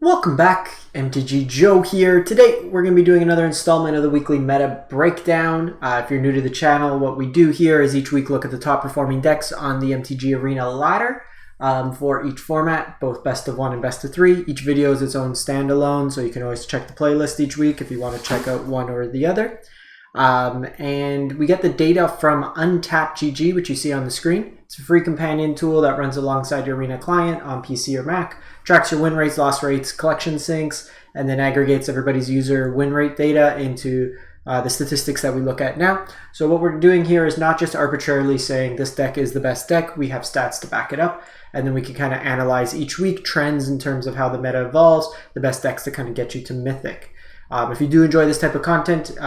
Welcome back, MTG Joe here. Today we're going to be doing another installment of the weekly meta breakdown. If you're new to the channel, what we do here is each week look at the top performing decks on the MTG Arena ladder for each format, both best of 1 and best of 3. Each video is its own standalone, so you can always check the playlist each week if you want to check out one or the other. And we get the data from Untapped.gg, which you see on the screen. It's a free companion tool that runs alongside your Arena client on PC or Mac, tracks your win rates, loss rates, collection syncs, and then aggregates everybody's user win rate data into the statistics that we look at now. So what we're doing here is not just arbitrarily saying this deck is the best deck. We have stats to back it up, and then we can kind of analyze each week trends in terms of how the meta evolves, the best decks to kind of get you to Mythic. If you do enjoy this type of content,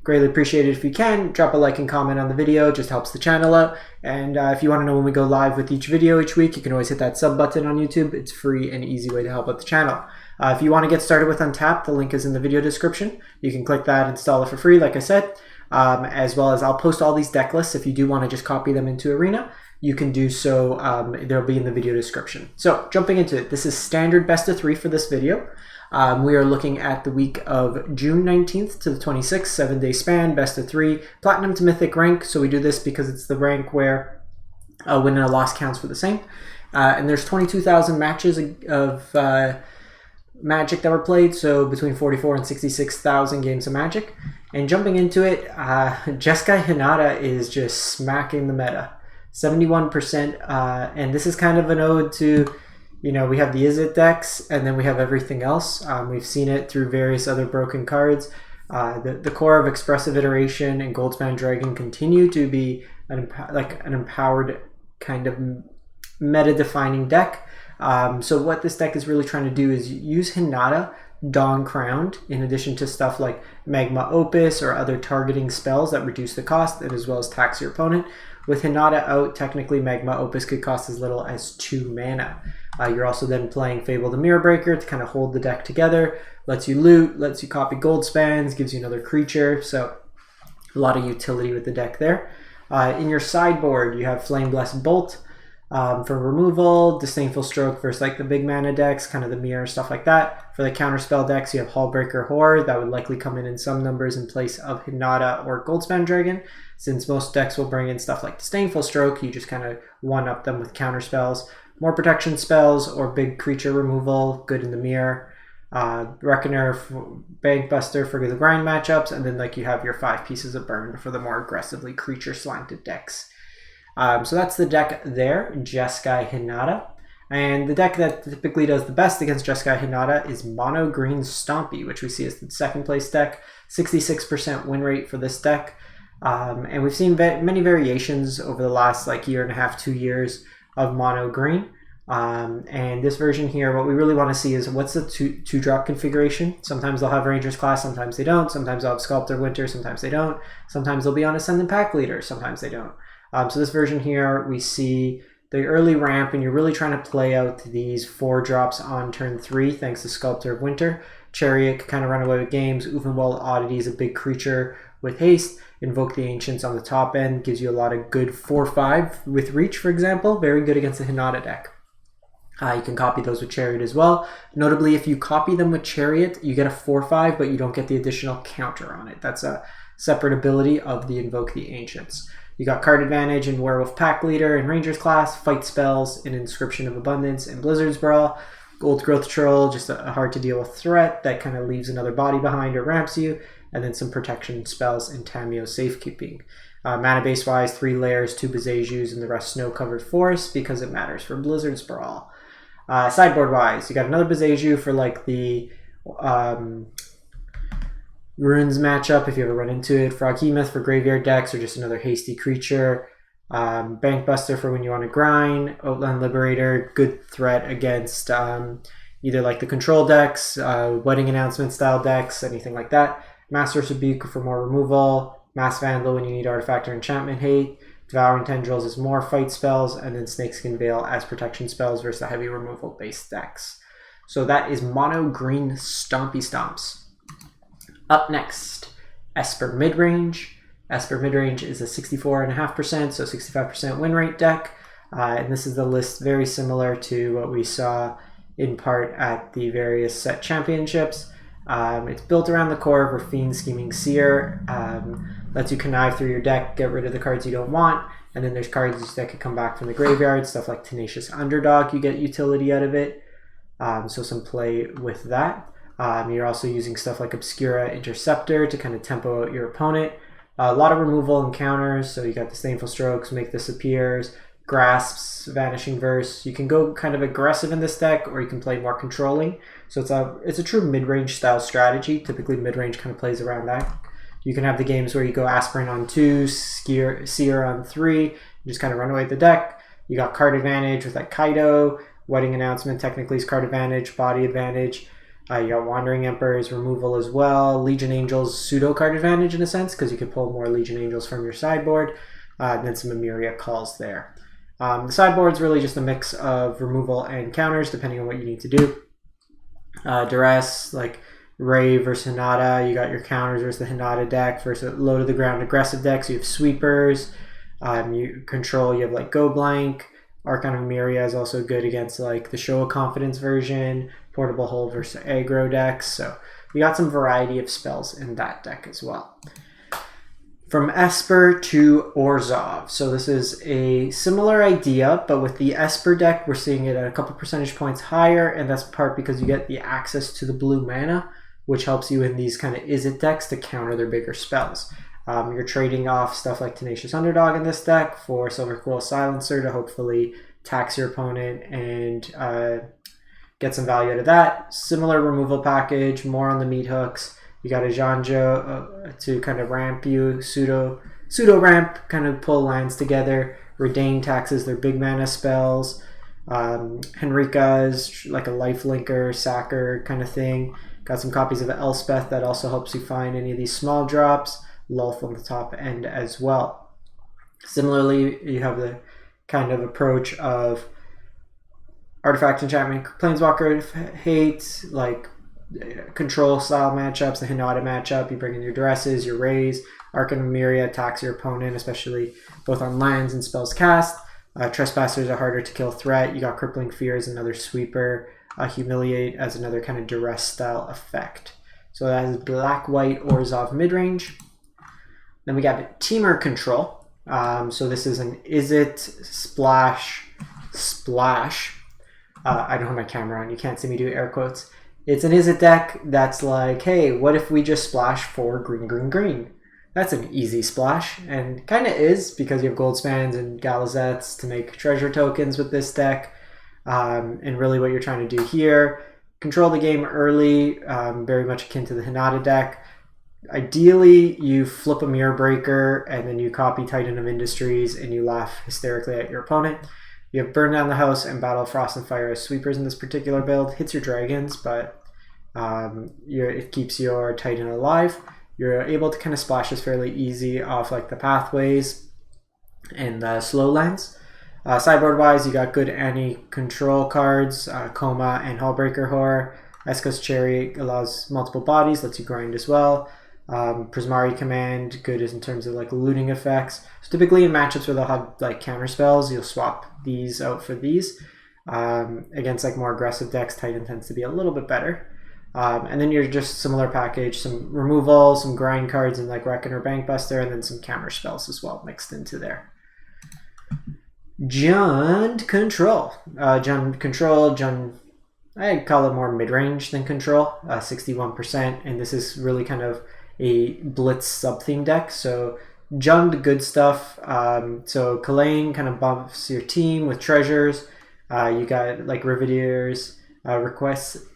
greatly appreciate it if you can. Drop a like and comment on the video, just helps the channel out. And if you want to know when we go live with each video each week, you can always hit that sub button on YouTube. It's free and easy way to help out the channel. If you want to get started with Untapped, the link is in the video description. You can click that, install it for free, like I said. As well as I'll post all these deck lists. If you do want to just copy them into Arena, you can do so. They'll be in the video description. So jumping into it, this is standard best of 3 for this video. We are looking at the week of June 19th to the 26th, 7-day span, best of 3, platinum to mythic rank. So we do this because it's the rank where a win and a loss counts for the same. And there's 22,000 matches of Magic that were played, so between 44 and 66,000 games of Magic. And jumping into it, Jeskai Hinata is just smacking the meta, 71%. And this is kind of an ode to, you know, we have the Is It decks, and then we have everything else. We've seen it through various other broken cards. The core of Expressive Iteration and Goldspan Dragon continue to be an empowered kind of meta-defining deck. So what this deck is really trying to do is use Hinata, Dawn Crowned, in addition to stuff like Magma Opus or other targeting spells that reduce the cost, and as well as tax your opponent. With Hinata out, technically Magma Opus could cost as little as 2 mana. You're also then playing Fable the Mirror Breaker to kind of hold the deck together, lets you loot, lets you copy gold spans, gives you another creature, so a lot of utility with the deck there. In your sideboard, you have Flame Blessed Bolt for removal, Disdainful Stroke versus like the big mana decks, kind of the mirror, stuff like that. For the counterspell decks, you have Hullbreaker Horror, that would likely come in some numbers in place of Hinata or Goldspan Dragon. Since most decks will bring in stuff like Disdainful Stroke, you just kind of one-up them with counterspells. More protection spells or big creature removal, good in the mirror. Reckoner Bankbuster for the grind matchups, and then like you have your 5 pieces of burn for the more aggressively creature slanted decks. So that's the deck there, Jeskai Hinata. And the deck that typically does the best against Jeskai Hinata is Mono Green Stompy, which we see as the second place deck. 66% win rate for this deck. And we've seen many variations over the last like year and a half, 2 years of Mono Green. And this version here, what we really want to see is what's the two drop configuration. Sometimes they'll have Rangers class, sometimes they don't. Sometimes they'll have Sculptor Winter, sometimes they don't. Sometimes they'll be on Ascendant Pack Leader, sometimes they don't. So this version here, we see the early ramp, and you're really trying to play out these 4 drops on turn 3 thanks to Sculptor of Winter. Chariot can kind of run away with games. Oofenwald Oddity is a big creature with haste. Invoke the Ancients on the top end gives you a lot of good 4-5 with Reach, for example. Very good against the Hinata deck. You can copy those with Chariot as well. Notably, if you copy them with Chariot, you get a 4-5, but you don't get the additional counter on it. That's a separate ability of the Invoke the Ancients. You got card advantage in Werewolf Pack Leader and Rangers class, fight spells in Inscription of Abundance and Blizzard's Brawl. Gold Growth Troll, just a hard to deal with threat that kind of leaves another body behind or ramps you. And then some protection spells in Tamiyo Safekeeping. Mana base wise, 3 layers, 2 Bezejus, and the rest snow covered forests because it matters for Blizzard's Brawl. Sideboard wise, you got another Bezeju for like the Runes matchup if you ever run into it. Froghemoth for graveyard decks or just another hasty creature. Bankbuster for when you want to grind. Outland Liberator, good threat against either like the control decks, wedding announcement style decks, anything like that. Master's Rebuke for more removal. Mass Vandal when you need artifact or enchantment hate. Devouring Tendrils is more fight spells, and then Snakeskin Veil as protection spells versus the heavy removal based decks. So that is Mono Green Stompy Stomps. Up next, Esper Midrange. Esper Midrange is a 64.5%, so 65% win rate deck. And this is the list very similar to what we saw in part at the various set championships. It's built around the core of Rafine Scheming Seer. Lets you connive through your deck, get rid of the cards you don't want, and then there's cards that could come back from the graveyard, stuff like Tenacious Underdog, you get utility out of it. So some play with that. You're also using stuff like Obscura Interceptor to kind of tempo out your opponent. A lot of removal and counters, so you got Disdainful Strokes, Make This Appears, Grasps, Vanishing Verse. You can go kind of aggressive in this deck, or you can play more controlling. So it's a true mid-range style strategy. Typically mid-range kind of plays around that. You can have the games where you go Aspirant on 2, Seer on 3, you just kind of run away with the deck. You got card advantage with like Kaido, Wedding Announcement technically is card advantage, body advantage. You got Wandering Emperors, removal as well. Legion Angels, pseudo card advantage in a sense, because you can pull more Legion Angels from your sideboard. And then some Emeria calls there. The sideboard is really just a mix of removal and counters, depending on what you need to do. Duress, like Ray versus Hinata, you got your counters versus the Hinata deck versus low to the ground aggressive decks. You have sweepers, you have like Go Blank. Archon of Emeria is also good against like the Show of Confidence version, Portable Hold versus aggro decks. So you got some variety of spells in that deck as well. From Esper to Orzhov. So this is a similar idea, but with the Esper deck, we're seeing it at a couple percentage points higher, and that's part because you get the access to the blue mana, which helps you in these kind of Izzet decks to counter their bigger spells. You're trading off stuff like Tenacious Underdog in this deck for Silver Quill Silencer to hopefully tax your opponent and get some value out of that. Similar removal package, more on the meat hooks. You got a Janjo to kind of ramp you, pseudo ramp, kind of pull lands together. Redain taxes their big mana spells. Henrika is like a life linker, sacker kind of thing. Got some copies of Elspeth that also helps you find any of these small drops. Lulth on the top end as well. Similarly, you have the kind of approach of Artifact Enchantment, Planeswalker Hate, like control style matchups, the Hinata matchup. You bring in your Duresses, your Rays. Archon of Emeria attacks your opponent, especially both on lands and spells cast. Trespassers are harder to kill threat. You got Crippling Fear as another sweeper. Humiliate as another kind of duress style effect. So that is black-white Orzhov midrange. Then we got Temur control. So this is an Izzet splash. I don't have my camera on. You can't see me do air quotes. It's an Izzet deck that's like, hey, what if we just splash for green, green, green? That's an easy splash, and kind of is, because you have Goldspans and Galazettes to make treasure tokens with this deck. And really what you're trying to do here, control the game early, very much akin to the Hinata deck. Ideally, you flip a Mirror Breaker, and then you copy Titan of Industries, and you laugh hysterically at your opponent. You have Burn Down the House and Battle of Frost and Fire as sweepers in this particular build. Hits your dragons, but it keeps your Titan alive. You're able to kind of splash this fairly easy off like the pathways and the slow lands. Sideboard wise, you got good anti-control cards, Coma and Hullbreaker Horror. Esko's Chariot allows multiple bodies, lets you grind as well. Prismari Command, good in terms of like looting effects. So typically in matchups where they'll have like counter spells, you'll swap these out for these. Against like more aggressive decks, Titan tends to be a little bit better. And then you're just similar package, some removal, some grind cards and like Reckoner Bankbuster, and then some counter spells as well mixed into there. Jund Control. Jund, I'd call it more mid-range than Control, 61%, and this is really kind of a Blitz sub-theme deck. So Jund, good stuff. So Kalain kind of buffs your team with treasures. You got like Riveteers,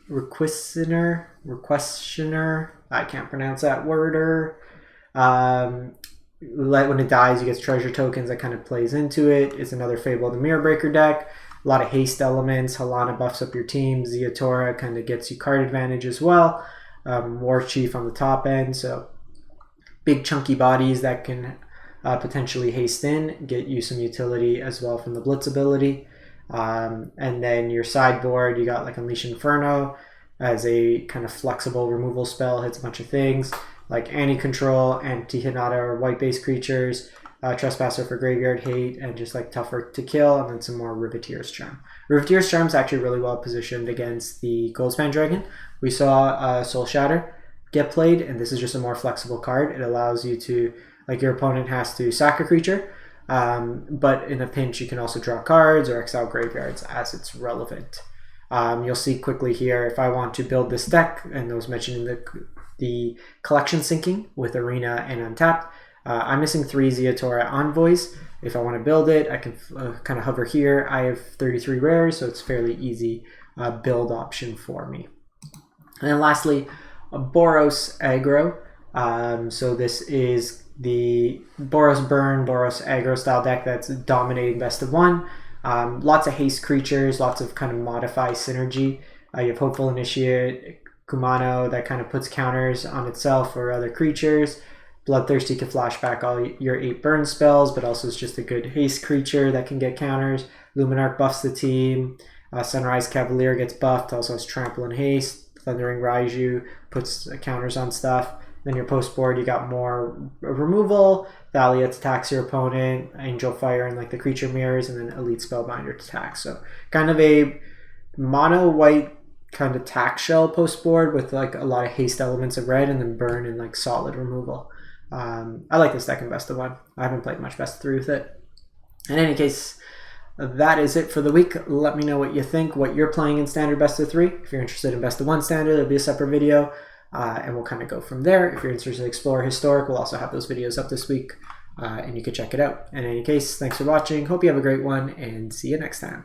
Requestioner, I can't pronounce that word. When it dies, you get treasure tokens that kind of plays into it. It's another Fable the Mirror Breaker deck. A lot of haste elements. Halana buffs up your team. Ziatora kind of gets you card advantage as well. War Chief on the top end. So big chunky bodies that can potentially haste in, get you some utility as well from the Blitz ability. And then your sideboard, you got like Unleash Inferno as a kind of flexible removal spell. Hits a bunch of things like anti-control, anti-Hinata or white-based creatures. Trespasser for graveyard hate and just like tougher to kill, and then some more Riveteer's Charm. Riveteer's Charm is actually really well positioned against the Goldspan Dragon. We saw Soul Shatter get played, and this is just a more flexible card. It allows you to, like, your opponent has to sack a creature, but in a pinch you can also draw cards or exile graveyards as it's relevant. You'll see quickly here, if I want to build this deck, and those mentioned in the collection syncing with Arena and Untapped, I'm missing 3 Zeotora Envoys. If I want to build it, I can kind of hover here. I have 33 rares, so it's fairly easy build option for me. And then lastly, Boros Aggro. So this is the Boros Burn, Boros Aggro style deck that's dominating best of 1. Lots of haste creatures, lots of kind of modify synergy. You have Hopeful Initiate, Kumano that kind of puts counters on itself or other creatures. Bloodthirsty can flash back all your 8 burn spells, but also is just a good haste creature that can get counters. Luminarch buffs the team. Sunrise Cavalier gets buffed, also has Trample and Haste. Thundering Raiju puts counters on stuff. Then your post board, you got more removal. Valiant attacks your opponent. Angel Fire and like the creature mirrors, and then Elite Spellbinder attacks. So kind of a mono white kind of tack shell post board with like a lot of haste elements of red, and then burn and like solid removal. I like this deck in best of 1. I haven't played much best of 3 with it. In any case, that is it for the week. Let me know what you think, what you're playing in standard best of 3. If you're interested in best of 1 standard, there'll be a separate video, and we'll kind of go from there. If you're interested in explore historic, we'll also have those videos up this week, and you can check it out. In any case, thanks for watching. Hope you have a great one, and see you next time.